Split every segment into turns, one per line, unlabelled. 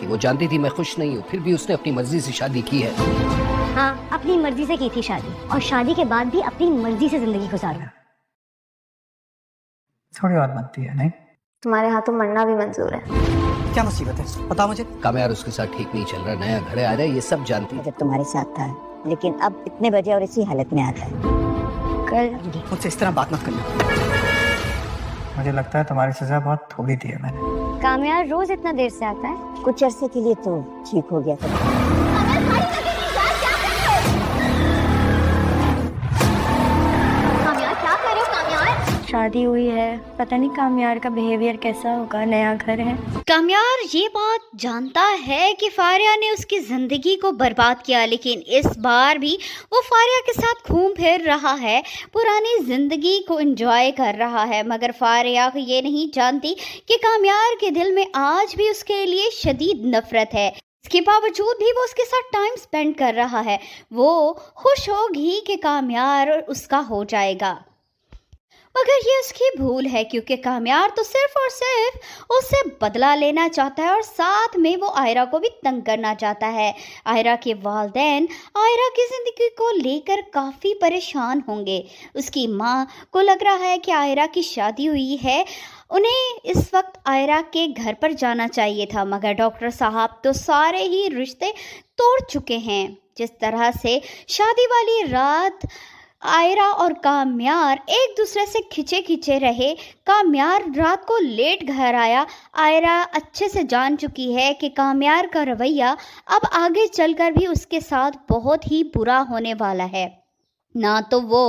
थी। वो जानती थी मैं खुश नहीं हूँ, फिर भी उसने अपनी मर्जी से शादी की है।
हाँ, अपनी मर्जी से की थी शादी, और शादी के बाद भी अपनी मर्जी से जिंदगी गुजारना।
थोड़ी और बनती है नहीं?
तुम्हारे हाथों मरना भी मंजूर है।
क्या मुसीबत है बता मुझे।
कामयार उसके साथ ठीक नहीं चल रहा, नया घर आ रहा है, ये सब जानती है।
जब तुम्हारे साथ था, लेकिन अब इतने बजे और इसी हालत में आता है। कल
मुझसे इस तरह बात मत करना। मुझे लगता है तुम्हारी सजा बहुत थोड़ी दी है मैंने।
कामयार रोज इतना देर से आता है? कुछ अरसे के लिए तो ठीक हो गया था। शादी हुई है, पता नहीं कामयार का बिहेवियर कैसा होगा, नया घर है।
कामयार ये बात जानता है कि फारिया ने उसकी ज़िंदगी को बर्बाद किया, लेकिन इस बार भी वो फारिया के साथ घूम फिर रहा है, पुरानी ज़िंदगी को एंजॉय कर रहा है। मगर फारिया ये नहीं जानती कि कामयार के दिल में आज भी उसके लिए शदीद नफरत है। इसके बावजूद भी वो उसके साथ टाइम स्पेंड कर रहा है। वो खुश होगी कि कामयार उसका हो जाएगा, मगर ये उसकी भूल है, क्योंकि कामयार तो सिर्फ और सिर्फ उससे बदला लेना चाहता है और साथ में वो आयरा को भी तंग करना चाहता है। आयरा के वालिदैन आयरा की ज़िंदगी को लेकर काफ़ी परेशान होंगे। उसकी माँ को लग रहा है कि आयरा की शादी हुई है, उन्हें इस वक्त आयरा के घर पर जाना चाहिए था, मगर डॉक्टर साहब तो सारे ही रिश्ते तोड़ चुके हैं। जिस तरह से शादी वाली रात आयरा और कामयार एक दूसरे से खिंचे रहे, कामयार रात को लेट घर आया। आयरा अच्छे से जान चुकी है कि कामयार का रवैया अब आगे चलकर भी उसके साथ बहुत ही बुरा होने वाला है। ना तो वो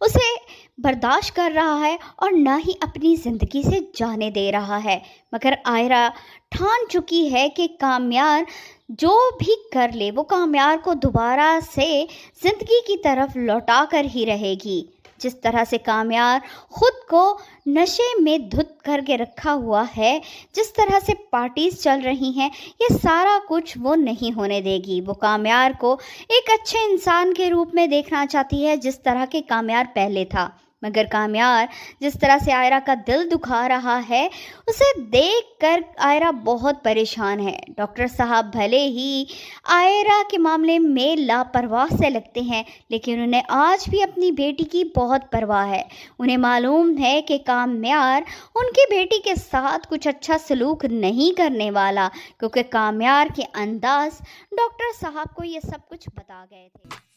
उसे बर्दाश्त कर रहा है और ना ही अपनी ज़िंदगी से जाने दे रहा है, मगर आयरा ठान चुकी है कि कामयार जो भी कर ले वो कामयार को दोबारा से ज़िंदगी की तरफ लौटा कर ही रहेगी। जिस तरह से कामयार खुद को नशे में धुत करके रखा हुआ है, जिस तरह से पार्टीज चल रही हैं, ये सारा कुछ वो नहीं होने देगी। वो कामयार को एक अच्छे इंसान के रूप में देखना चाहती है, जिस तरह के कामयार पहले था। मगर कामयार जिस तरह से आयरा का दिल दुखा रहा है, उसे देखकर आयरा बहुत परेशान है। डॉक्टर साहब भले ही आयरा के मामले में लापरवाह से लगते हैं, लेकिन उन्हें आज भी अपनी बेटी की बहुत परवाह है। उन्हें मालूम है कि कामयार उनकी बेटी के साथ कुछ अच्छा सलूक नहीं करने वाला, क्योंकि कामयार के अंदाज डॉक्टर साहब को ये सब कुछ बता गए थे।